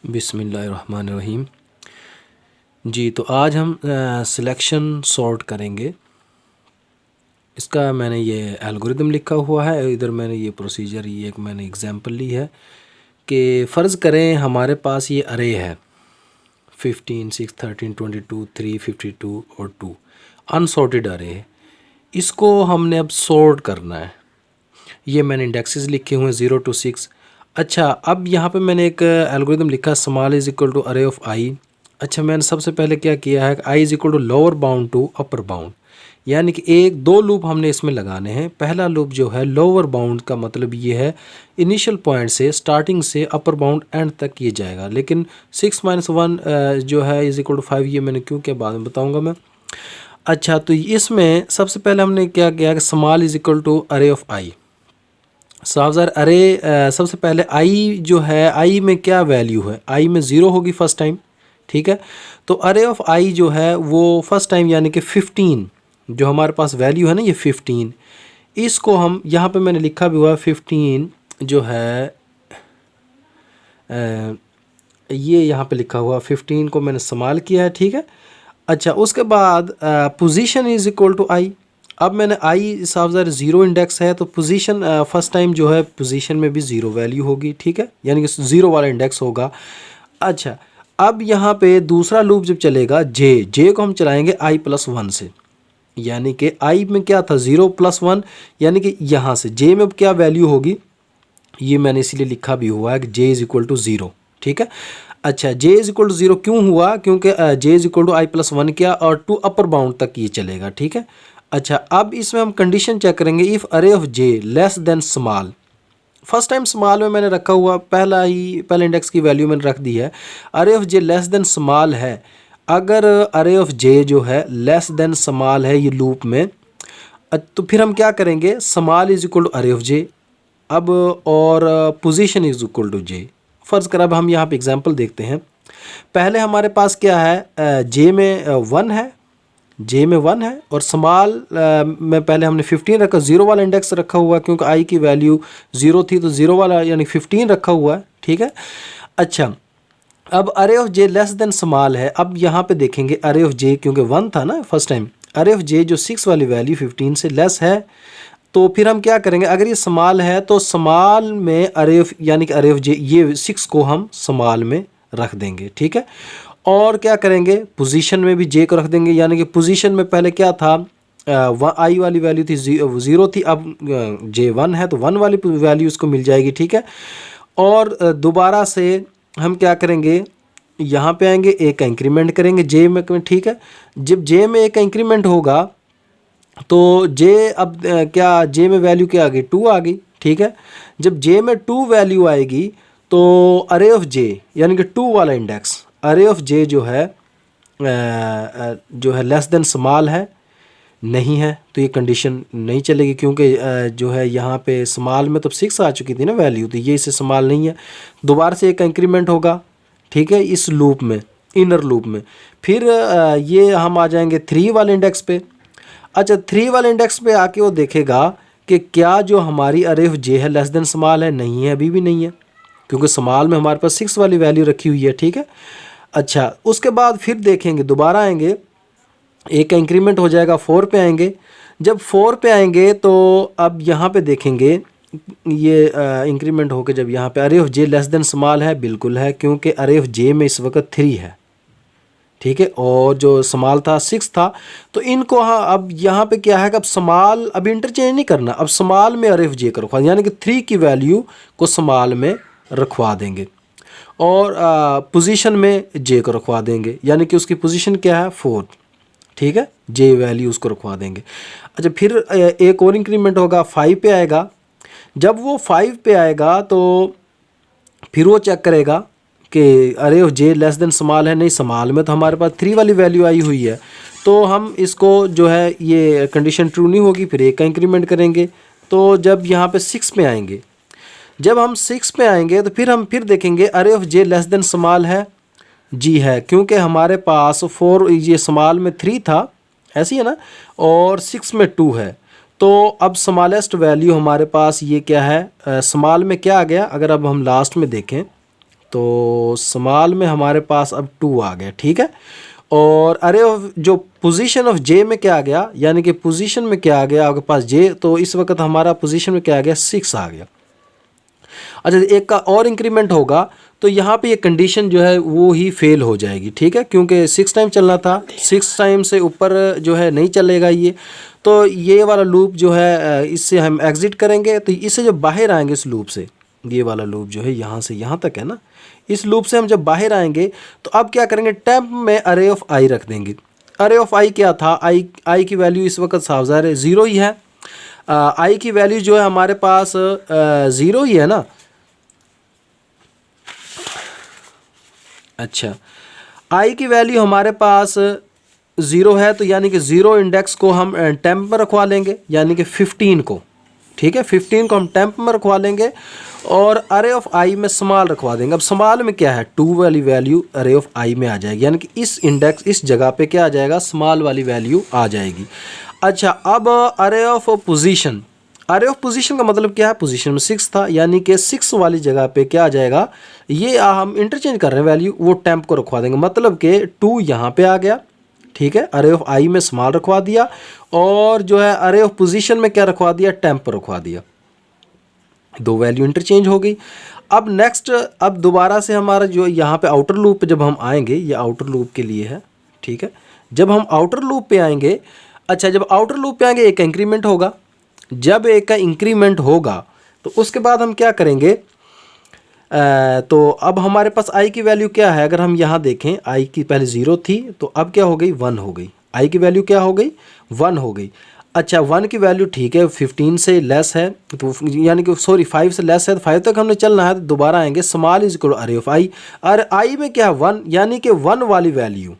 बिस्मिल्लाहिर्रहमानिर्रहीम। जी, तो आज हम सिलेक्शन सॉर्ट करेंगे। इसका मैंने ये एल्गोरिदम लिखा हुआ है, इधर मैंने ये प्रोसीजर, ये एक मैंने एग्जांपल ली है कि फ़र्ज़ करें हमारे पास ये अरे है 15, 6, 13, 22, 3, 52 और 2 अनसॉर्टेड अरे है। इसको हमने अब सॉर्ट करना है। ये मैंने इंडेक्सेस लिखे हुए हैं 0 to 6। अच्छा, अब यहाँ पे मैंने एक एल्गोरिदम लिखा small is equal to array of i. अच्छा, मैंने सबसे पहले क्या किया है, i is equal to lower bound to upper bound, यानी कि एक दो लूप हमने इसमें लगाने हैं। पहला लूप जो है लोअर बाउंड का मतलब ये है इनिशियल पॉइंट से, स्टार्टिंग से अपर बाउंड एंड तक ये जाएगा। लेकिन 6 - 1 जो है इज़ इक्वल टू 5, ये मैंने क्यों किया बाद में बताऊँगा मैं। अच्छा, तो इसमें सबसे पहले हमने क्या किया कि small is equal to array of आई। साफ ज़र अरे सबसे पहले आई जो है, आई में क्या वैल्यू है, आई में 0 होगी फर्स्ट टाइम, ठीक है। तो अरे ऑफ आई जो है वो फर्स्ट टाइम यानी कि 15 जो हमारे पास वैल्यू है ना, ये 15, इसको हम यहाँ पे मैंने लिखा भी हुआ है 15 जो है ये यहाँ पे लिखा हुआ 15 को मैंने इस्तेमाल किया है, ठीक है। अच्छा, उसके बाद पोजीशन इज़ इक्वल टू आई। अब मैंने आई साफ ज़ाहिर 0 इंडेक्स है, तो पोजीशन फर्स्ट टाइम जो है पोजीशन में भी 0 वैल्यू होगी, ठीक है, यानी कि 0 वाला इंडेक्स होगा। अच्छा, अब यहाँ पे दूसरा लूप जब चलेगा जे को हम चलाएंगे i+1 से, यानी कि आई में क्या था 0 + 1, यानी कि यहाँ से जे में अब क्या वैल्यू होगी, ये मैंने इसीलिए लिखा भी हुआ है कि जे इज़ इक्वल टू 0, ठीक है। अच्छा, जे इज़ इक्वल टू 0 क्यों हुआ, क्योंकि जे इज़ इक्वल टू i+1 किया और टू अपर बाउंड तक ये चलेगा, ठीक है। अच्छा, अब इसमें हम कंडीशन चेक करेंगे, इफ़ अरे of J less than small. First time small में मैंने रखा हुआ, पहले इंडेक्स की वैल्यू मैंने रख दी है। अरे of J less than small है, अगर अरे ऑफ जे जो है लेस देन स्मॉल है ये लूप में, तो फिर हम क्या करेंगे, small is equal to array of जे, अब और पोजीशन इज इक्वल टू जे। फ़र्ज़ कर अब हम यहाँ पे एग्जांपल देखते हैं। पहले हमारे पास क्या है, जे में 1 है, जे में 1 है, और स्मॉल में पहले हमने 15 रखा, 0 वाला इंडेक्स रखा हुआ है क्योंकि आई की वैल्यू 0 थी, तो 0 वाला यानी 15 रखा हुआ है, ठीक है। अच्छा, अब अरे of J less than small है। अब यहाँ पे देखेंगे अरे ऑफ जे, क्योंकि 1 था ना फर्स्ट टाइम, अरे ऑफ जे जो 6 वाली वैल्यू 15 से लेस है, तो फिर हम क्या करेंगे, अगर ये स्मॉल है तो स्मॉल में अरे ऑफ यानी कि अरे ऑफ जे ये 6 को हम स्मॉल में रख देंगे, ठीक है। और क्या करेंगे, पोजीशन में भी जे को रख देंगे, यानी कि पोजीशन में पहले क्या था, आई वाली वैल्यू थी 0 थी, अब जे 1 है तो 1 वाली वैल्यू उसको मिल जाएगी, ठीक है। और दोबारा से हम क्या करेंगे, यहाँ पे आएंगे, एक इंक्रीमेंट करेंगे जे में, ठीक है। जब जे में एक इंक्रीमेंट होगा तो जे अब क्या, जे में वैल्यू क्या आ गई, 2 आ गई, ठीक है। जब जे में 2 वैल्यू आएगी तो अरे ऑफ जे यानी कि 2 वाला इंडेक्स, अरे ऑफ जे जो है लेस देन स्मॉल है, नहीं है, तो ये कंडीशन नहीं चलेगी, क्योंकि जो है यहाँ पे स्मॉल में तो 6 आ चुकी थी ना वैल्यू, तो ये इससे स्मॉल नहीं है। दोबारा से एक इंक्रीमेंट होगा, ठीक है, इस लूप में, इनर लूप में। फिर ये हम आ जाएंगे 3 वाले इंडेक्स पे। अच्छा, 3 वाले इंडेक्स पे आके वो देखेगा कि क्या जो हमारी अरे ऑफ जे है लेस देन स्मॉल है, नहीं है, अभी भी नहीं है, क्योंकि स्मॉल में हमारे पास 6 वाली वैल्यू रखी हुई है, ठीक है। अच्छा, उसके बाद फिर देखेंगे, दोबारा आएंगे, एक इंक्रीमेंट हो जाएगा, 4 पे आएंगे। जब 4 पे आएंगे तो अब यहाँ पे देखेंगे, ये इंक्रीमेंट होकर जब यहाँ पे अरे of J less than small है, बिल्कुल है, क्योंकि अरे ऑफ जे में इस वक्त 3 है, ठीक है, और जो स्मॉल था 6 था, तो इनको हाँ अब यहाँ पे क्या है कि अब स्मॉल अब इंटरचेंज नहीं करना, अब स्मॉल में अरे ऑफ जे को रखवा, यानी कि 3 की वैल्यू को स्मॉल में रखवा देंगे, और पोजीशन में जे को रखवा देंगे, यानी कि उसकी पोजीशन क्या है 4, ठीक है, जे वैल्यू उसको रखवा देंगे। अच्छा, फिर एक और इंक्रीमेंट होगा, 5 पे आएगा। जब वो 5 पे आएगा तो फिर वो चेक करेगा कि अरे जे लेस देन स्मॉल है, नहीं, स्मॉल में तो हमारे पास 3 वाली वैल्यू आई हुई है, तो हम इसको जो है ये कंडीशन ट्रू नहीं होगी, फिर एक का इंक्रीमेंट करेंगे। तो जब यहाँ पे 6 पे आएंगे, जब हम 6 पे आएंगे तो फिर हम फिर देखेंगे अरे of J less than small है, जी है, क्योंकि हमारे पास 4 ये स्मॉल में 3 था, ऐसी है ना, और 6 में 2 है, तो अब स्मॉलेस्ट वैल्यू हमारे पास ये क्या है, स्मॉल में क्या आ गया, अगर अब हम लास्ट में देखें तो स्मॉल में हमारे पास अब 2 आ गया, ठीक है। और अरे ऑफ जो पोजीशन ऑफ जे में क्या आ गया, यानी कि पोजीशन में क्या आ गया आपके पास जे, तो इस वक्त हमारा पोजीशन में क्या आ गया 6 आ गया। अच्छा, एक का और इंक्रीमेंट होगा तो यहाँ पे ये कंडीशन जो है वो ही फेल हो जाएगी, ठीक है, क्योंकि 6 टाइम चलना था, 6 टाइम से ऊपर जो है नहीं चलेगा ये। तो ये वाला लूप जो है इससे हम एग्ज़िट करेंगे, तो इससे जब बाहर आएंगे इस लूप से, ये वाला लूप जो है यहाँ से यहाँ तक है ना, इस लूप से हम जब बाहर आएंगे तो अब क्या करेंगे, टेम्प में अरे ऑफ आई रख देंगे। अरे ऑफ आई क्या था, आई की वैल्यू इस वक्त साफ ज़ाहिर है 0 ही है। आई की वैल्यू जो है हमारे पास 0 ही है ना। अच्छा, आई की वैल्यू हमारे पास 0 है, तो यानी कि 0 इंडेक्स को हम टेम्प में रखवा लेंगे, यानी कि 15 को, ठीक है, 15 को हम टेम्प में रखवा लेंगे और अरे ऑफ आई में स्मॉल रखवा देंगे। अब स्मॉल में क्या है, 2 वाली वैल्यू अरे ऑफ आई में आ जाएगी, यानी कि इस इंडेक्स इस जगह पे क्या आ जाएगा, स्मॉल वाली वैल्यू आ जाएगी। अच्छा, अब अरे ऑफ पोजीशन, अरे ऑफ पोजीशन का मतलब क्या है, पोजीशन में 6 था, यानी कि 6 वाली जगह पे क्या आ जाएगा, ये हम इंटरचेंज कर रहे हैं वैल्यू, वो टेम्प को रखवा देंगे, मतलब कि 2 यहाँ पे आ गया, ठीक है, अरे ऑफ आई में स्मॉल रखवा दिया और जो है अरे ऑफ पोजीशन में क्या रखवा दिया, टेम्प पर रखवा दिया, 2 वैल्यू इंटरचेंज हो गई। अब नेक्स्ट, अब दोबारा से हमारा जो यहाँ पे आउटर लूप पे जब हम आएंगे, ये आउटर लूप के लिए है, ठीक है, जब हम आउटर लूप पे आएंगे, अच्छा जब आउटर लूप पे आएंगे एक इंक्रीमेंट होगा, जब एक का इंक्रीमेंट होगा तो उसके बाद हम क्या करेंगे, तो अब हमारे पास आई की वैल्यू क्या है, अगर हम यहाँ देखें आई की पहले 0 थी तो अब क्या हो गई 1 हो गई, आई की वैल्यू क्या हो गई 1 हो गई। अच्छा, 1 की वैल्यू ठीक है 15 से लेस है, तो यानी कि सॉरी 5 से लेस है, तो 5 तक हमने चलना है, तो दोबारा आएंगे स्मॉल इज इक्वल अरे ऑफ आई, और आई में क्या है 1, यानी कि 1 वाली वैल्यू,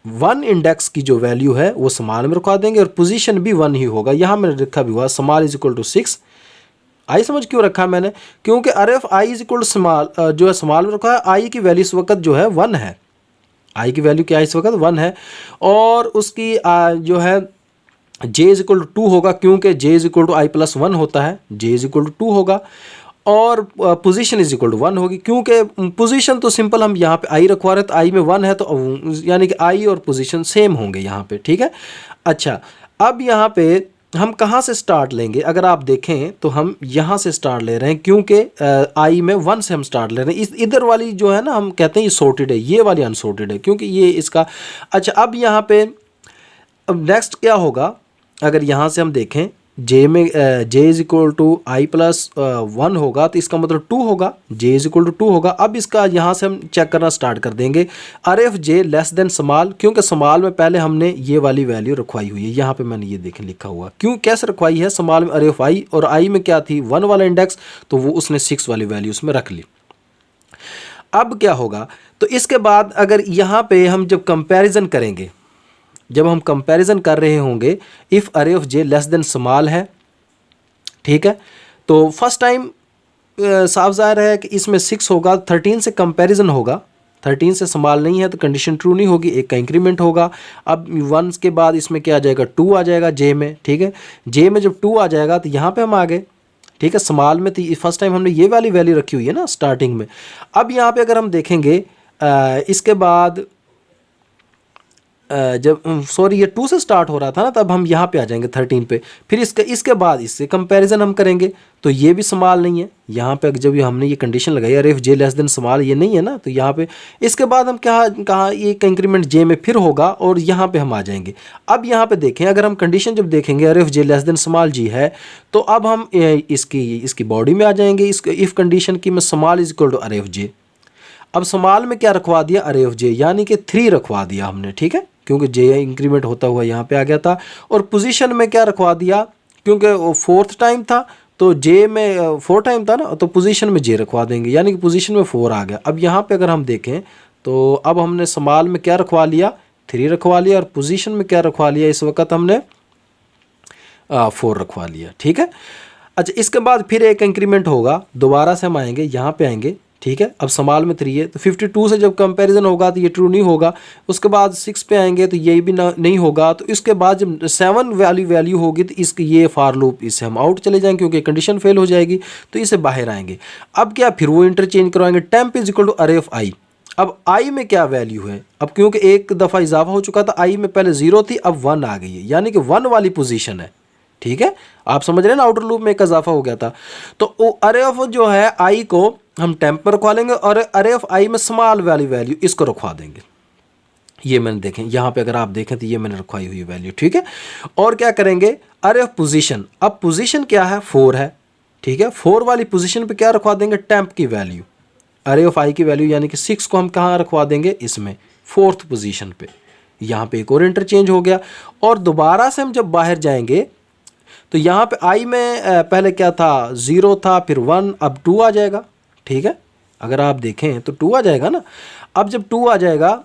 1 इंडेक्स की जो वैल्यू है वो स्मॉल में रखवा देंगे और पोजीशन भी 1 ही होगा। यहाँ मैंने रखा भी हुआ small is equal to 6, I समझ क्यों रखा मैंने, क्योंकि array of I is equal to small जो है स्मॉल में रखा है, आई की वैल्यू इस वक्त जो है 1 है, आई की वैल्यू क्या है इस वक्त 1 है, और उसकी जो है जे इज इक्वल टू 2 होगा, क्योंकि j is equal to i plus 1 होता है, जे इज इक्वल टू 2 होगा, और पोजीशन इज इक्वल टू 1 होगी, क्योंकि पोजीशन तो सिंपल हम यहाँ पे आई रखवा रहे हैं, तो आई में 1 है, तो यानी कि आई और पोजीशन सेम होंगे यहाँ पे, ठीक है। अच्छा, अब यहाँ पे हम कहाँ से स्टार्ट लेंगे, अगर आप देखें तो हम यहाँ से स्टार्ट ले रहे हैं, क्योंकि आई में 1 से हम स्टार्ट ले रहे हैं, इस इधर वाली जो है ना हम कहते हैं ये सॉर्टेड है, ये वाली अनसॉर्टेड है, क्योंकि ये इसका। अच्छा, अब यहाँ पे अब नेक्स्ट क्या होगा, अगर यहाँ से हम देखें जे में j is equal to i plus 1 होगा, तो इसका मतलब 2 होगा, जे इज इक्वल टू 2 होगा। अब इसका यहाँ से हम चेक करना स्टार्ट कर देंगे, अरे of J less than small, क्योंकि स्मॉल में पहले हमने ये वाली वैल्यू रखवाई हुई है, यहाँ पे मैंने ये देखें लिखा हुआ, क्यों कैसे रखवाई है, स्मॉल में अरे ऑफ आई, और आई में क्या थी 1 वाला इंडेक्स, तो वो उसने 6 वाली वैल्यू उसमें रख ली। अब क्या होगा, तो इसके बाद अगर यहाँ पे हम जब कंपेरिजन करेंगे, जब हम कंपैरिजन कर रहे होंगे, इफ़ अरे of J less than small है, ठीक है, तो फर्स्ट टाइम साफ ज़ाहिर है कि इसमें 6 होगा, 13 से कंपैरिजन होगा, 13 से स्मॉल नहीं है तो कंडीशन ट्रू नहीं होगी, एक का इंक्रीमेंट होगा। अब 1 के बाद इसमें क्या आ जाएगा 2 आ जाएगा जे में, ठीक है, जे में जब 2 आ जाएगा तो यहाँ पे हम आ गए, ठीक है, स्मॉल में तो फर्स्ट टाइम हमने ये वाली वैल्यू रखी हुई है ना स्टार्टिंग में। अब यहाँ पे अगर हम देखेंगे इसके बाद जब सॉरी ये 2 से स्टार्ट हो रहा था ना, तब हम यहाँ पे आ जाएंगे 13 पे, फिर इसके बाद इससे कंपैरिजन हम करेंगे, तो ये भी स्मॉल नहीं है, यहाँ पे जब हमने ये कंडीशन लगाई अरे if j less than small, ये नहीं है ना, तो यहाँ पे इसके बाद हम क्या कहा एक इंक्रीमेंट जे में फिर होगा और यहाँ पे हम आ जाएंगे। अब यहाँ पे देखें, अगर हम कंडीशन जब देखेंगे अरे if j less than small जी है, तो अब हम इसकी बॉडी में आ जाएंगे, इस इफ़ कंडीशन की में स्मॉल इज इक्वल टू अरे इफ जे। अब स्मॉल में क्या रखवा दिया अरे इफ जे, यानी कि 3 रखवा दिया हमने, ठीक है, क्योंकि जे इंक्रीमेंट होता हुआ यहाँ पे आ गया था। और पोजीशन में क्या रखवा दिया, क्योंकि वो 4th टाइम था तो जे में 4 टाइम था ना, तो पोजीशन में जे रखवा देंगे, यानी कि पोजीशन में 4 आ गया। अब यहाँ पे अगर हम देखें तो अब हमने स्मॉल में क्या रखवा लिया 3 रखवा लिया, और पोजीशन में क्या रखवा लिया इस वक्त हमने 4 रखवा लिया, ठीक है। अच्छा, इसके बाद फिर एक इंक्रीमेंट होगा, दोबारा से हम आएंगे यहाँ पे आएंगे, ठीक है। अब समाल में 3 है तो 52 से जब कंपैरिजन होगा तो ये ट्रू नहीं होगा। उसके बाद 6 पे आएंगे तो ये भी नहीं होगा। तो इसके बाद जब 7 वैल्यू होगी तो इसके ये फार लूप इससे हम आउट चले जाएंगे क्योंकि कंडीशन फेल हो जाएगी, तो इसे बाहर आएंगे। अब क्या फिर वो इंटरचेंज करवाएंगे, temp is equal to array of आई। अब आई में क्या वैल्यू है, अब क्योंकि एक दफ़ा इजाफा हो चुका था, आई में पहले 0 थी अब 1 आ गई है, यानी कि 1 वाली पोजीशन है। ठीक है, आप समझ रहे हैं ना, आउटर लूप में एक इजाफा हो गया था। तो अरे ऑफ जो है आई को हम टेम्प पर रखवा लेंगे और अरे ऑफ आई में स्मॉल वाली वैल्यू इसको रखवा देंगे। ये मैंने देखें यहाँ पे, अगर आप देखें तो ये मैंने रखवाई हुई वैल्यू। ठीक है, और क्या करेंगे, अरे ऑफ पोजीशन। अब पोजीशन क्या है, 4 है। ठीक है, 4 वाली पोजीशन पे क्या रखवा देंगे, टेम्प की वैल्यू, अरे ऑफ आई की वैल्यू, यानी कि 6 को हम कहाँ रखवा देंगे, इसमें 4th पोजीशन पे। यहाँ पे एक और इंटरचेंज हो गया। और दोबारा से हम जब बाहर जाएंगे तो यहाँ पे आई में पहले क्या था, 0 था, फिर 1, अब 2 आ जाएगा। ठीक है, अगर आप देखें तो 2 आ जाएगा ना। अब जब 2 आ जाएगा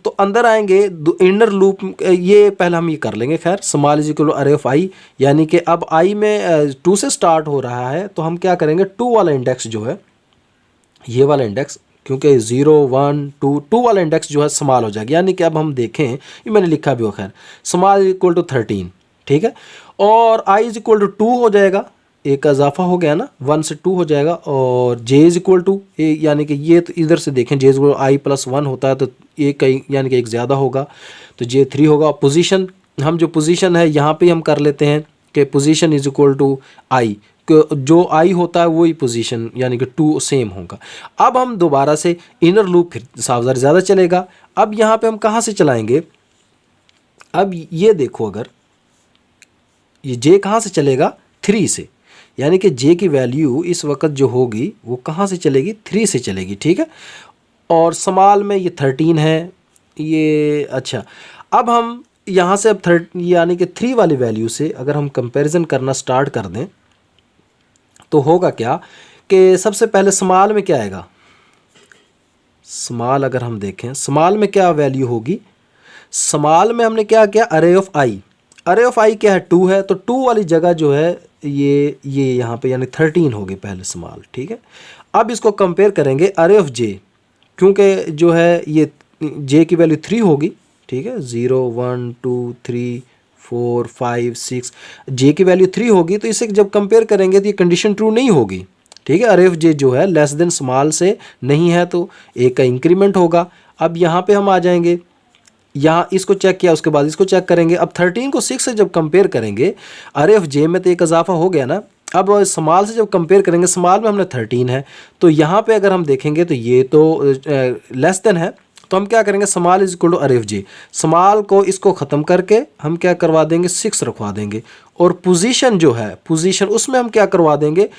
तो अंदर आएंगे इनर लूप, ये पहले हम ये कर लेंगे। खैर, small is equal to array of I, यानी कि अब आई में 2 से स्टार्ट हो रहा है, तो हम क्या करेंगे, 2 वाला इंडेक्स जो है, ये वाला इंडेक्स, क्योंकि 0 1 2 वाला इंडेक्स जो है स्मॉल हो जाएगा। यानी कि अब हम देखें, ये मैंने लिखा भी हो, खैर स्मॉल इज इक्वल टू 13। ठीक है, और आई इज इक्वल टू 2 हो जाएगा, एक का इजाफा हो गया ना, 1 से 2 हो जाएगा। और जे इज इक्वल टू, यानी कि ये तो इधर से देखें, जे इज इक्वल आई प्लस 1 होता है तो एक का यानी कि एक ज़्यादा होगा, तो जे 3 होगा। पोजीशन, हम जो पोजीशन है यहाँ पे हम कर लेते हैं कि पोजीशन इज इक्वल टू आई, जो आई होता है वही पोजीशन, यानी कि 2 सेम होगा। अब हम दोबारा से इनर लूप फिर सावधान ज़्यादा चलेगा। अब यहाँ पे हम कहाँ से चलाएंगे, अब ये देखो, अगर ये जे कहाँ से चलेगा, 3 से, यानी कि जे की वैल्यू इस वक्त जो होगी वो कहाँ से चलेगी, 3 से चलेगी। ठीक है, और स्मॉल में ये 13 है ये। अच्छा, अब हम यहाँ से अब यानी कि 3 वाली वैल्यू से अगर हम कंपैरिजन करना स्टार्ट कर दें तो होगा क्या कि सबसे पहले स्मॉल में क्या आएगा, स्मॉल अगर हम देखें स्मॉल में क्या वैल्यू होगी, स्मॉल में हमने क्या किया, अरे ऑफ आई, अरे ऑफ आई क्या है, 2 है, तो 2 वाली जगह जो है ये यहाँ पे यानी 13 होगी पहले स्मॉल। ठीक है, अब इसको कंपेयर करेंगे अरे ऑफ जे, क्योंकि जो है ये जे की वैल्यू 3 होगी। ठीक है, 0 1 2 3 4 5 6, जे की वैल्यू 3 होगी, तो इसे जब कंपेयर करेंगे तो ये कंडीशन ट्रू नहीं होगी। ठीक है, अरे ऑफ जे जो है लेस देन स्मॉल से नहीं है, तो एक का इंक्रीमेंट होगा। अब यहाँ पे हम आ जाएंगे, यहाँ इसको चेक किया, उसके बाद इसको चेक करेंगे। अब 13 को 6 से जब कंपेयर करेंगे, अरे ऑफ जे में तो एक इजाफा हो गया ना। अब स्मॉल से जब कंपेयर करेंगे, स्मॉल में हमने 13 है, तो यहाँ पे अगर हम देखेंगे तो ये तो लेस देन है, तो हम क्या करेंगे, small is equal to array of J, small को इसको ख़त्म करके हम क्या करवा देंगे, 6 रखवा देंगे। और पोजीशन जो है, पोजीशन उसमें हम क्या करवा देंगे,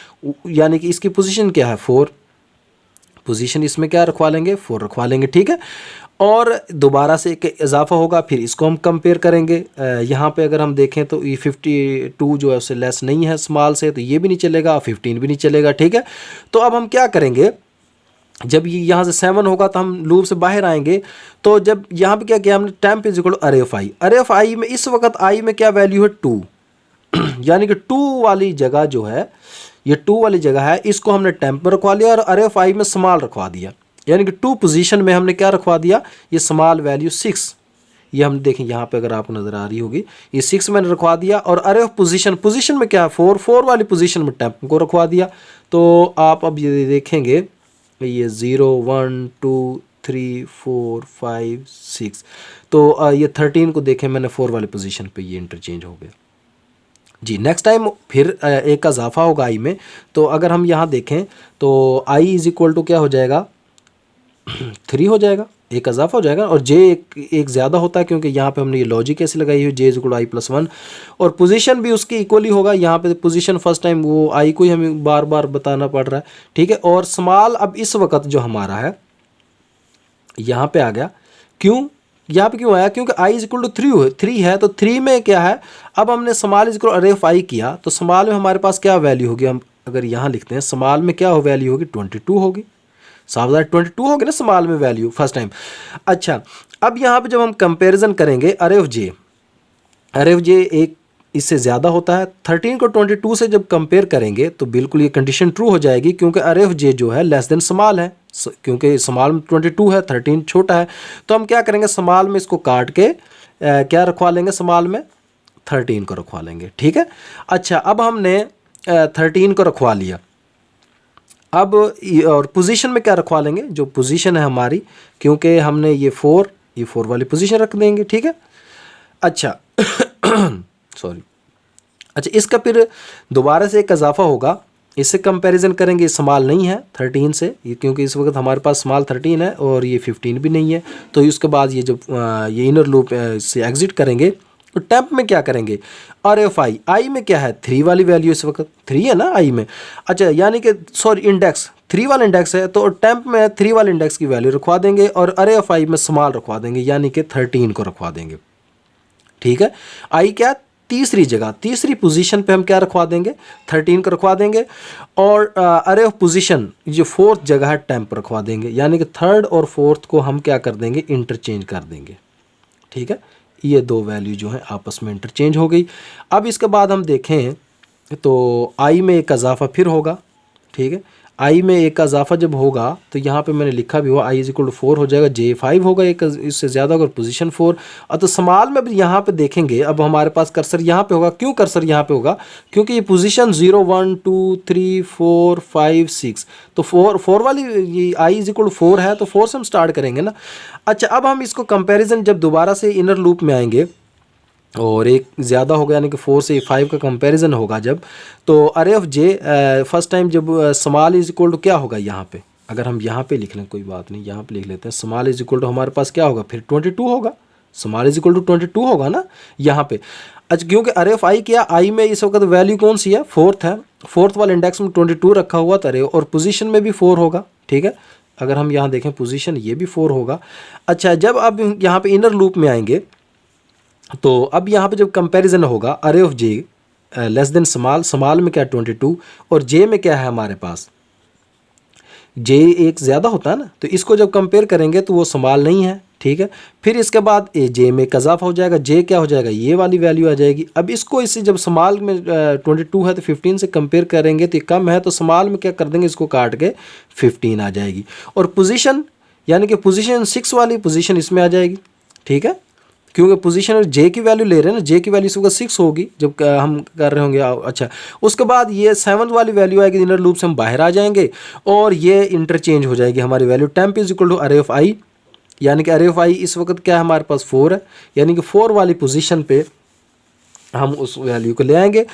यानी कि इसकी पोजीशन क्या है, 4, पोजीशन इसमें क्या रखवा लेंगे, 4 रखवा लेंगे। ठीक है, और दोबारा से एक इजाफा होगा, फिर इसको हम कंपेयर करेंगे। यहाँ पे अगर हम देखें तो ये 52 जो है उससे लेस नहीं है स्मॉल से, तो ये भी नहीं चलेगा, 15 भी नहीं चलेगा। ठीक है, तो अब हम क्या करेंगे, जब ये यहाँ से 7 होगा तो हम लूप से बाहर आएंगे। तो जब यहाँ पे क्या किया हमने, temp is equal to array of आई, अरे ऑफ आई में इस वक्त आई में क्या वैल्यू है, 2 यानी कि 2 वाली जगह जो है, ये 2 वाली जगह है, इसको हमने टेम्प में रखवा लिया और अरे ऑफ आई में स्मॉल रखवा दिया, यानी कि 2 पोजीशन में हमने क्या रखवा दिया, ये स्मॉल वैल्यू 6, ये हम देखें यहाँ पे अगर आपको नज़र आ रही होगी, ये 6 मैंने रखवा दिया। और अरे ऑफ पोजीशन में क्या है, 4 वाली पोजीशन में टेम्प को रखवा दिया। तो आप अब ये देखेंगे, ये 0 1 2 3 4 5 6, तो ये 13 को देखें मैंने 4 वाली पोजीशन पे, ये इंटरचेंज हो गया जी। नेक्स्ट टाइम फिर एक का इजाफा होगा आई में, तो अगर हम यहाँ देखें तो आई इज इक्वल टू क्या हो जाएगा, 3 हो जाएगा, एक का इजाफा हो जाएगा। और जे एक ज़्यादा होता है, क्योंकि यहाँ पे हमने ये लॉजिक ऐसे लगाई हुई, j is equal to i plus 1, और पोजीशन भी उसकी इक्वली होगा। यहाँ पे पोजीशन फर्स्ट टाइम वो आई को ही हमें बार बार बताना पड़ रहा है। ठीक है, और स्मॉल अब इस वक्त जो हमारा है यहाँ पे आ गया, क्यों यहाँ पे क्यों आया, क्योंकि आई इज इक्वल टू 3 है, तो 3 में क्या है, अब हमने स्मॉल इज इक्वल अरे ऑफ आई किया, तो स्मॉल में हमारे पास क्या वैल्यू होगी, हम अगर यहाँ लिखते हैं स्मॉल में क्या वैल्यू होगी, 22 होगी, सावधान 22 होगी ना स्मॉल में वैल्यू फर्स्ट टाइम। अच्छा, अब यहाँ पे जब हम कंपैरिजन करेंगे अरे ऑफ जे, एक इससे ज़्यादा होता है। 13 को 22 से जब कंपेयर करेंगे तो बिल्कुल ये कंडीशन ट्रू हो जाएगी, क्योंकि अरे ऑफ जे जो है लेस देन स्मॉल है, क्योंकि स्मॉल में 22 है, 13 छोटा है। तो हम क्या करेंगे, स्मॉल में इसको काट के क्या रखवा लेंगे, स्मॉल में 13 को रखवा लेंगे, ठीक है। अच्छा, अब हमने 13 को रखवा लिया। अब और पोजीशन में क्या रखवा लेंगे, जो पोजीशन है हमारी, क्योंकि हमने ये 4 वाली पोजीशन रख देंगे, ठीक है। अच्छा सॉरी। अच्छा, इसका फिर दोबारा से एक इजाफा होगा, इससे कंपैरिजन करेंगे, स्मॉल नहीं है 13 से, क्योंकि इस वक्त हमारे पास स्मॉल 13 है और ये 15 भी नहीं है। तो उसके बाद ये जब ये इनर लूप से एग्जिट करेंगे तो टेम्प में क्या करेंगे, आर एफ आई में क्या है, 3 वाली वैल्यू इस वक्त 3 है ना आई में। अच्छा, यानी कि सॉरी इंडेक्स 3 वाला इंडेक्स है, तो टेम्प में 3 वाले इंडेक्स की वैल्यू रखवा देंगे और अरे ऑफ आई में स्मॉल रखवा देंगे, यानी कि 13 को रखवा देंगे, ठीक है। आई क्या, तीसरी जगह, तीसरी पोजीशन पे हम क्या रखवा देंगे, 13 को रखवा देंगे। और अरे ऑफ पोजीशन जो 4th जगह है टेम्प रखवा देंगे, यानी कि 3rd और 4th को हम क्या कर देंगे, इंटरचेंज कर देंगे, ठीक है। ये दो वैल्यू जो है आपस में इंटरचेंज हो गई। अब इसके बाद हम देखें तो आई में एक इजाफा फिर होगा, ठीक है। आई में एक इजाफा जब होगा तो यहाँ पे मैंने लिखा भी हुआ आई इज इक्वल टू 4 हो जाएगा, जे 5 होगा, एक इससे ज़्यादा होगा, पोजीशन 4। और तो स्मॉल में भी यहाँ पे देखेंगे, अब हमारे पास कर्सर यहाँ पे होगा। क्यों कर्सर यहाँ पे होगा, क्योंकि ये पोजीशन 0 1 2 3 4 5 6, तो 4 वाली ये आई इज इक्वल टू 4 है, तो 4 से हम स्टार्ट करेंगे ना। अच्छा, अब हम इसको कंपेरिजन जब दोबारा से इनर लूप में आएंगे और एक ज़्यादा होगा, यानी कि 4 से 5 का कंपैरिजन होगा जब, तो अरे ऑफ जे फर्स्ट टाइम जब स्मॉल इज इक्वल टू क्या होगा, यहाँ पे अगर हम यहाँ पे लिख लें, कोई बात नहीं, यहाँ पे लिख लेते हैं, स्मॉल इज इक्वल टू हमारे पास क्या होगा, फिर 22 होगा, स्मॉल इज इक्वल टू 22 होगा ना यहाँ पे। अच्छा, क्योंकि अरे ऑफ आई क्या, आई में इस वक्त वैल्यू कौन सी है, 4th है, 4th वाले इंडेक्स में 22 रखा हुआ था, और पोजीशन में भी 4 होगा, ठीक है। अगर हम यहाँ देखें पोजीशन, ये भी 4 होगा। अच्छा, जब अब यहाँ पे इनर लूप में आएंगे तो अब यहाँ पे जब कंपैरिजन होगा, अरे of J less than small, small में क्या 22 और जे में क्या है हमारे पास, जे एक ज़्यादा होता है ना, तो इसको जब कंपेयर करेंगे तो वो स्मॉल नहीं है, ठीक है। फिर इसके बाद ए जे में इजाफा हो जाएगा, जे क्या हो जाएगा, ये वाली वैल्यू आ जाएगी। अब इसको इससे जब स्मॉल में 22 है तो 15 से कंपेयर करेंगे तो ये कम है, तो स्मॉल में क्या कर देंगे, इसको काट के 15 आ जाएगी। और पोजीशन, यानी कि पोजीशन 6 वाली पोजीशन इसमें आ जाएगी, ठीक है, क्योंकि पोजीशन जे की वैल्यू ले रहे हैं ना, जे की वैल्यू इसका 6 होगी जब हम कर रहे होंगे। अच्छा, उसके बाद ये 7th वाली वैल्यू आएगी, इनर लूप से हम बाहर आ जाएंगे और ये इंटरचेंज हो जाएगी हमारी value, temp is equal to array of I, यानी कि अरे ऑफ आई इस वक्त क्या है हमारे पास 4 है, यानी कि 4 वाली पोजीशन पे हम उस वैल्यू को ले आएंगे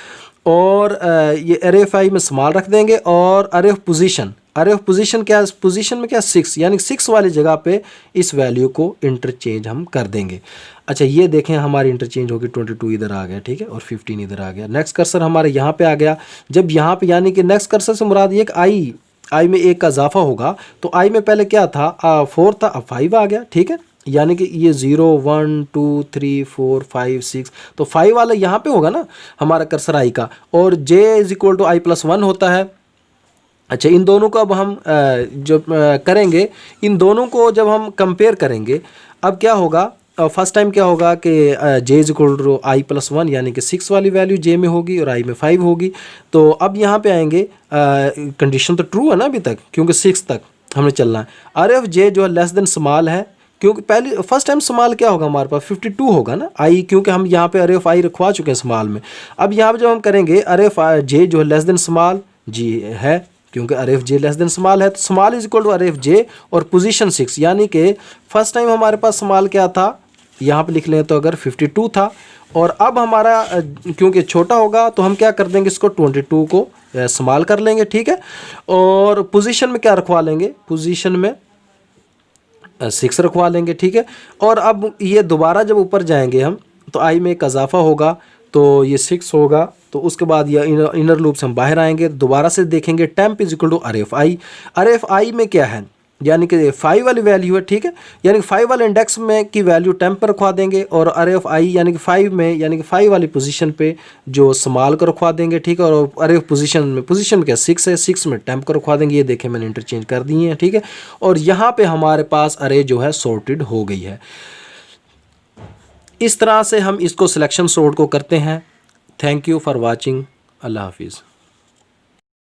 और ये अरे ऑफ आई में स्मॉल रख देंगे। और अरे ऑफ पोजीशन, अरे ऑफ पोजीशन क्या, पोजीशन में क्या 6, यानी 6 वाली जगह पे इस वैल्यू को इंटरचेंज हम कर देंगे। अच्छा, ये देखें हमारी इंटरचेंज होगी, 22 इधर आ गया, ठीक है, और 15 इधर आ गया। नेक्स्ट कर्सर हमारे यहाँ पे आ गया, जब यहाँ पे यानी कि नेक्स्ट कर्सर से मुराद ये कि आई में एक का इजाफा होगा, तो आई में पहले क्या था, 4 था, अब 5 आ गया, ठीक है, यानी कि ये 0 1 2 3 4 5 6, तो 5 वाला यहाँ पे होगा ना हमारा कर्सर आई का, और j is equal to i plus 1 होता है। अच्छा, इन दोनों को अब हम जब करेंगे, इन दोनों को जब हम कंपेयर करेंगे, अब क्या होगा, फर्स्ट टाइम क्या होगा कि j is equal to i plus 1, यानी कि 6 वाली वैल्यू जे में होगी और आई में 5 होगी। तो अब यहाँ पे आएंगे, कंडीशन तो ट्रू है ना अभी तक, क्योंकि 6 तक हमें चलना है। अरे ऑफ जे जो है लेस देन स्मॉल है, क्योंकि पहले फर्स्ट टाइम स्मॉल क्या होगा हमारे पास 52 होगा ना आई, क्योंकि हम यहाँ पे अरे ऑफ आई रखवा चुके हैं स्मॉल में। अब यहाँ पे जब हम करेंगे अरे ऑफ जे जो है लेस देन स्मॉल जी है, क्योंकि array of J less than small है, तो small is equal to array of जे और पोजीशन 6, यानी कि फर्स्ट टाइम हमारे पास स्मॉल क्या था, यहाँ पे लिख लें तो अगर 52 था, और अब हमारा क्योंकि छोटा होगा तो हम क्या कर देंगे, इसको 22 को स्मॉल कर लेंगे, ठीक है। और पोजीशन में क्या रखवा लेंगे, पोजीशन में 6 रखवा लेंगे, ठीक है। और अब ये दोबारा जब ऊपर जाएंगे हम, तो आई में एक इजाफा होगा, तो ये 6 होगा, तो उसके बाद ये इनर लूप से हम बाहर आएंगे, दोबारा से देखेंगे temp is equal to array of आई। अरे ऑफ आई में क्या है, यानी कि 5 वाली वैल्यू है, ठीक है, यानी कि 5 वाले इंडेक्स में की वैल्यू टेम्प पर रखवा देंगे, और अरे ऑफ आई यानी कि 5 में, यानी कि 5 वाली पोजीशन पे जो स्मॉल को रखवा देंगे, ठीक है। और अरे ऑफ पोजीशन में क्या 6 है, 6 में टेम्प को रखवा देंगे, ये देखें मैंने इंटरचेंज कर दिए हैं, ठीक है। और यहाँ पे हमारे पास अरे जो है सॉर्टेड हो गई है। इस तरह से हम इसको सिलेक्शन सॉर्ट को करते हैं। Thank you for watching. अल्लाह हाफिज़।